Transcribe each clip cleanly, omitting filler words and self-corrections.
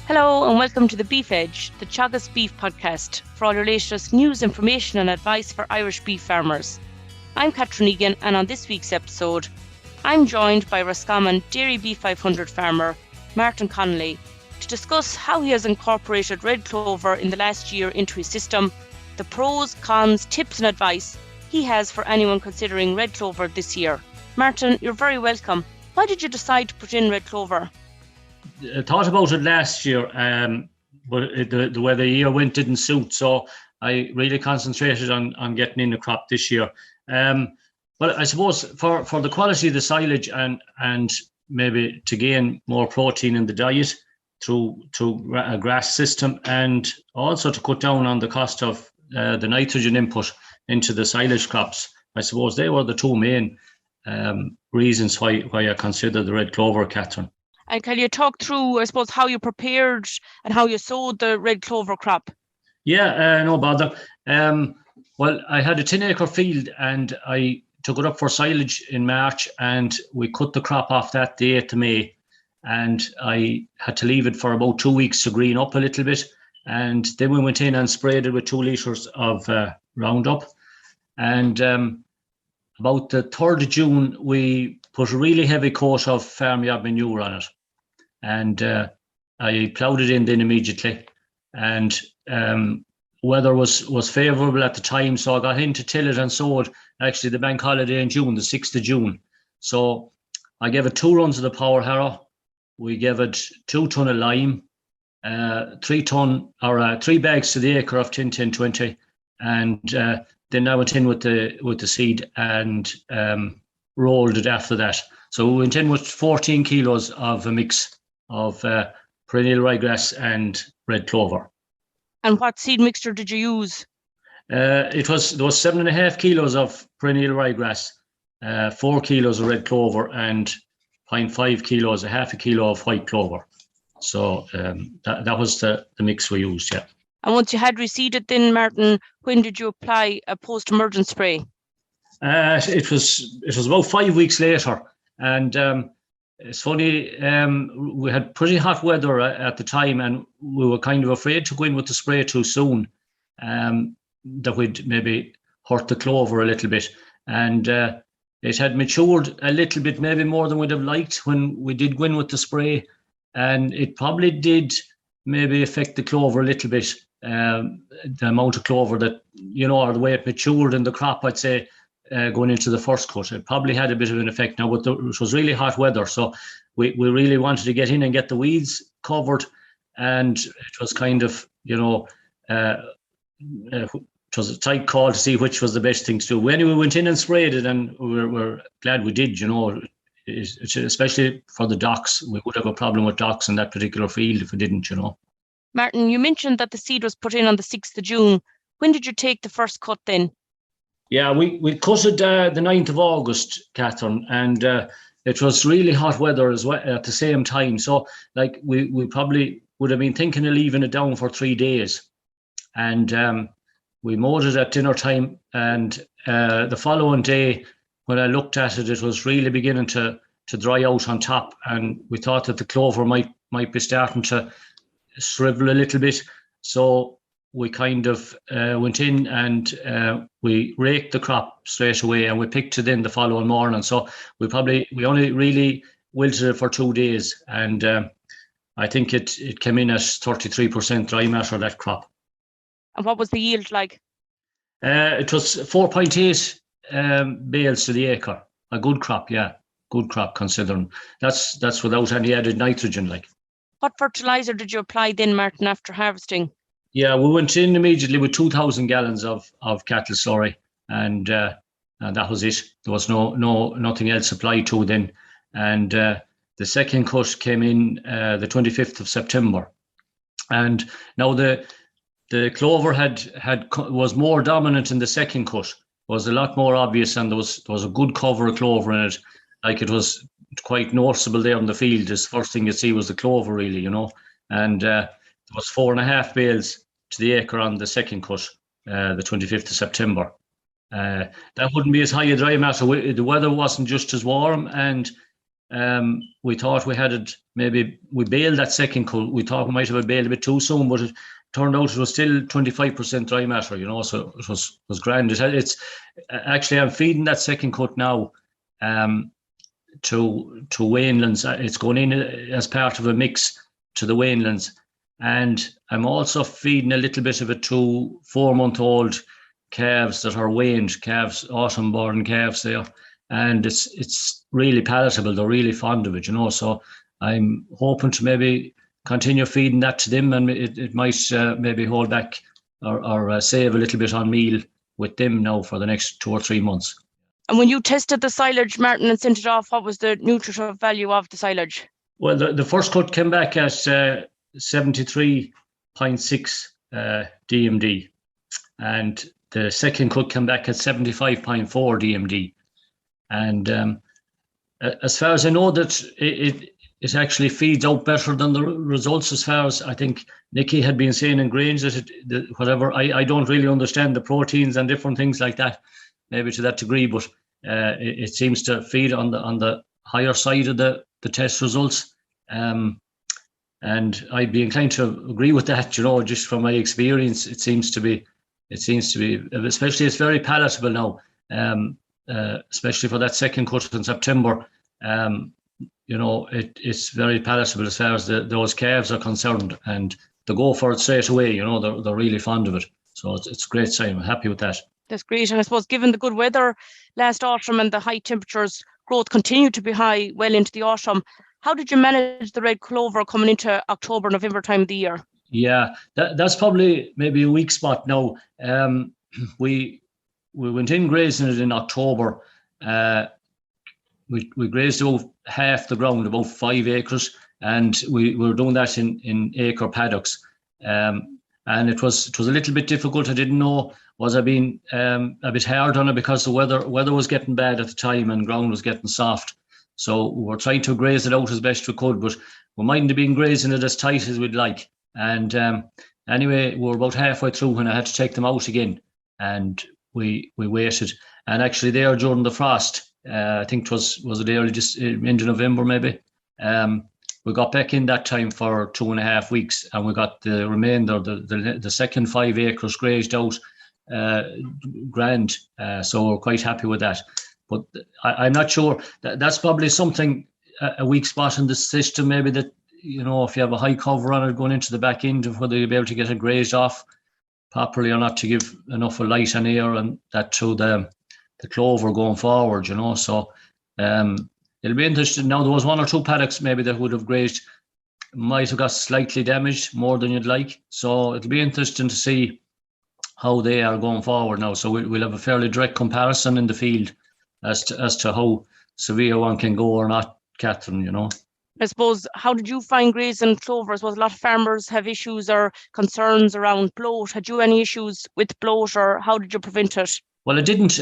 Hello and welcome to the Beef Edge, the Teagasc Beef podcast, for all your latest news, information and advice for Irish beef farmers. I'm Catherine Egan, and on this week's episode, I'm joined by Roscommon DairyBeef 500 farmer Martin Connolly to discuss how he has incorporated red clover in the last year into his system, the pros, cons, tips and advice he has for anyone considering red clover this year. Martin, you're very welcome. Why did you decide to put in red clover? I thought about it last year, but the way the year went didn't suit, so I really concentrated on getting in the crop this year. But I suppose for the quality of the silage and maybe to gain more protein in the diet through a grass system, and also to cut down on the cost of the nitrogen input into the silage crops, I suppose they were the two main reasons why I considered the red clover, Catherine. And can you talk through, I suppose, how you prepared and how you sowed the red clover crop? Yeah, no bother. Well, I had a 10-acre field and I took it up for silage in March, and we cut the crop off that day to May. And I had to leave it for about 2 weeks to green up a little bit. And then we went in and sprayed it with 2 litres of Roundup. And about the 3rd of June, we put a really heavy coat of farmyard manure on it. And I ploughed it in then immediately. And weather was favourable at the time, so I got in to till it and sow it actually the bank holiday in June, the 6th of June. So I gave it 2 runs of the power harrow. We gave it 2 ton of lime, 3 bags to the acre of 10-10-20, and then I went in with the seed and rolled it after that. So we went in with 14 kilos of a mix of perennial ryegrass and red clover. And what seed mixture did you use? There was 7.5 kilos of perennial ryegrass, 4 kilos of red clover, and 0.5 kilos, a half a kilo of white clover. So that was the mix we used, yeah. And once you had reseeded then, Martin, when did you apply a post-emergent spray? It was about 5 weeks later, and it's funny, we had pretty hot weather at the time, and we were kind of afraid to go in with the spray too soon, that we'd maybe hurt the clover a little bit. And it had matured a little bit, maybe more than we'd have liked when we did go in with the spray, and it probably did maybe affect the clover a little bit, the amount of clover that, or the way it matured in the crop, I'd say, going into the first cut. It probably had a bit of an effect now, but it was really hot weather, so we really wanted to get in and get the weeds covered, and it was kind of, it was a tight call to see which was the best thing to do. Anyway, we went in and sprayed it, and we're glad we did, especially for the docks. We would have a problem with docks in that particular field if we didn't, Martin, you mentioned that the seed was put in on the 6th of June. When did you take the first cut then? Yeah, we cut it the 9th of August, Catherine, and it was really hot weather as well at the same time. So, we probably would have been thinking of leaving it down for 3 days. And we mowed it at dinner time, and the following day, when I looked at it, it was really beginning to dry out on top, and we thought that the clover might be starting to shrivel a little bit. So we kind of went in and we raked the crop straight away, and we picked it in the following morning. So we only really wilted it for 2 days, and I think it came in at 33% dry matter, that crop. And what was the yield like? It was 4.8 bales to the acre. A good crop, yeah. Good crop considering. That's without any added nitrogen, like. What fertiliser did you apply then, Martin, after harvesting? Yeah, we went in immediately with 2,000 gallons of cattle slurry, and that was it. There was nothing else applied to then. And the second cut came in the 25th of September. And now the clover was more dominant in the second cut, was a lot more obvious, and there was a good cover of clover in it. Like, it was quite noticeable there in the field. The first thing you see was the clover, really, and there was 4.5 bales to the acre on the second cut, the 25th of September. That wouldn't be as high a dry matter. The weather wasn't just as warm, and we thought we had it, maybe we baled that second colt. We thought we might have baled a bit too soon, but it turned out it was still 25% dry matter, so it was grand. It's actually, I'm feeding that second colt now to Wainlands. It's going in as part of a mix to the Wainlands. And I'm also feeding a little bit of it to 4-month-old calves that are weaned calves, autumn-born calves there. And it's really palatable. They're really fond of it, so I'm hoping to maybe continue feeding that to them, and it might maybe hold back or save a little bit on meal with them now for the next 2 or 3 months. And when you tested the silage, Martin, and sent it off, what was the nutritive value of the silage? Well, the first cut came back at 73.6 DMD, and the second cut came back at 75.4 DMD. And as far as I know, that it actually feeds out better than the results, as far as I think Nicky had been saying in grains, that whatever, I don't really understand the proteins and different things like that, maybe to that degree, but it seems to feed on the higher side of the test results. And I'd be inclined to agree with that, just from my experience. It seems to be, especially it's very palatable now, especially for that second cut in September. It's very palatable as far as those calves are concerned, and they go for it straight away. They're really fond of it. So it's a great sign. I'm happy with that. That's great. And I suppose given the good weather last autumn and the high temperatures, growth continued to be high well into the autumn. How did you manage the red clover coming into October, November time of the year? Yeah, that's probably maybe a weak spot now. We went in grazing it in October. We grazed about half the ground, about 5 acres, and we were doing that in acre paddocks. And it was a little bit difficult. I didn't know, was I being a bit hard on it, because the weather was getting bad at the time and ground was getting soft. So we were trying to graze it out as best we could, but we mightn't have been grazing it as tight as we'd like. And anyway, we were about halfway through when I had to take them out again, and we waited. And actually there during the frost, I think it was it early, just end of November maybe, we got back in that time for 2.5 weeks, and we got the remainder, the second 5 acres grazed out grand. So we're quite happy with that. But I'm not sure. That's probably something, a weak spot in the system, maybe, that, if you have a high cover on it going into the back end, of whether you'll be able to get it grazed off properly or not, to give enough of light and air and that to the clover going forward, So it'll be interesting. Now, there was 1 or 2 paddocks maybe that would have grazed, might have got slightly damaged more than you'd like. So it'll be interesting to see how they are going forward now. So we'll have a fairly direct comparison in the field as to how severe one can go or not, Catherine, I suppose, how did you find grazing clovers? Was a lot of farmers have issues or concerns around bloat? Had you any issues with bloat, or how did you prevent it? Well, I didn't.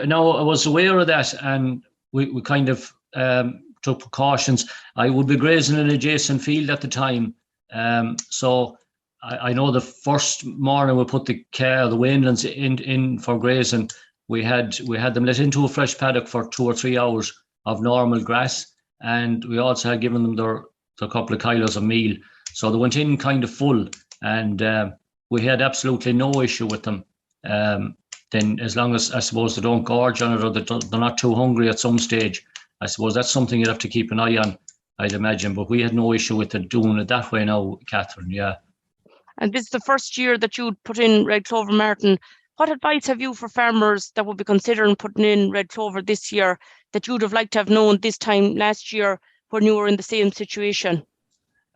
No, I was aware of that, and we kind of took precautions. I would be grazing an adjacent field at the time. So I know the first morning we put the Wainlands in for grazing, we had them let into a fresh paddock for 2 or 3 hours of normal grass, and we also had given them their couple of kilos of meal. So they went in kind of full, and we had absolutely no issue with them. Then, as long as, I suppose, they don't gorge on it, or they're not too hungry at some stage, I suppose that's something you'd have to keep an eye on, I'd imagine. But we had no issue with it doing it that way now, Catherine, yeah. And this is the first year that you'd put in red clover, Martin. What advice have you for farmers that would be considering putting in red clover this year, that you'd have liked to have known this time last year when you were in the same situation?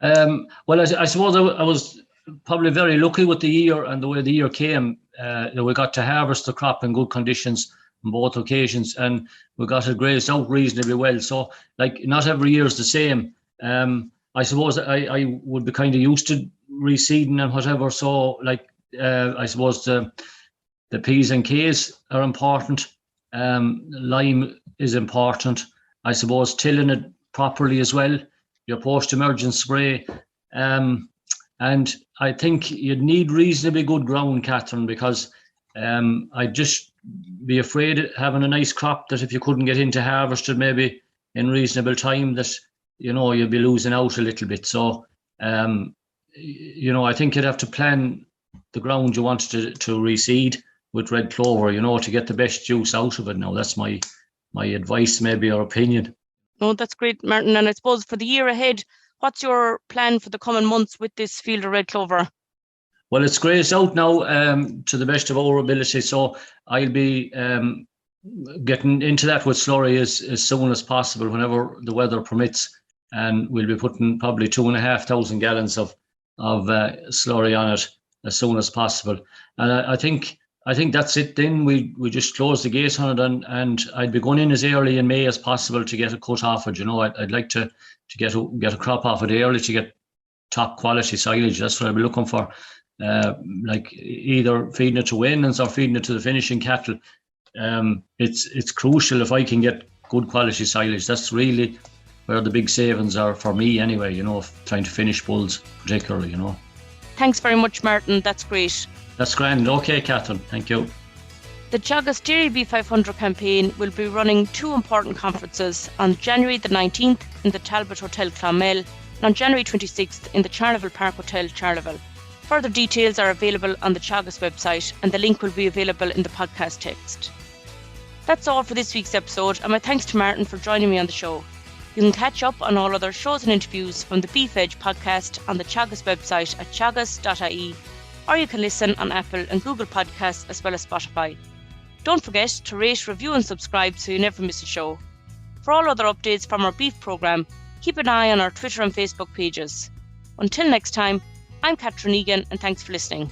Well, I suppose I was probably very lucky with the year and the way the year came. We got to harvest the crop in good conditions on both occasions, and we got it grazed out reasonably well. So, not every year is the same. I suppose I would be kind of used to reseeding and whatever. So, I suppose the P's and K's are important. Lime is important. I suppose tilling it properly as well, your post-emergent spray. And I think you'd need reasonably good ground, Catherine, because I'd just be afraid of having a nice crop that if you couldn't get into harvest, it maybe in reasonable time that, you'll be losing out a little bit. So, I think you'd have to plan the ground you want to reseed with red clover, to get the best juice out of it. Now, that's my advice, maybe, or opinion. No, that's great, Martin. And I suppose for the year ahead, what's your plan for the coming months with this field of red clover? Well, it's grazed out now to the best of our ability. So I'll be getting into that with slurry as soon as possible, whenever the weather permits. And we'll be putting probably 2,500 gallons of slurry on it as soon as possible. And I think that's it. Then we just close the gate on it, and I'd be going in as early in May as possible to get a cut off it. I'd like to get a crop off it early to get top quality silage. That's what I'd be looking for. Like either feeding it to weanlings or feeding it to the finishing cattle. It's crucial if I can get good quality silage. That's really where the big savings are for me anyway, trying to finish bulls particularly, Thanks very much, Martin. That's great. That's grand. Okay, Catherine. Thank you. The Teagasc DairyBeef 500 campaign will be running 2 important conferences on January the 19th in the Talbot Hotel Clonmel and on January 26th in the Charleville Park Hotel, Charleville. Further details are available on the Teagasc website, and the link will be available in the podcast text. That's all for this week's episode, and my thanks to Martin for joining me on the show. You can catch up on all other shows and interviews from the Beef Edge podcast on the Teagasc website at teagasc.ie, or you can listen on Apple and Google Podcasts as well as Spotify. Don't forget to rate, review and subscribe so you never miss a show. For all other updates from our beef programme, keep an eye on our Twitter and Facebook pages. Until next time, I'm Catherine Egan, and thanks for listening.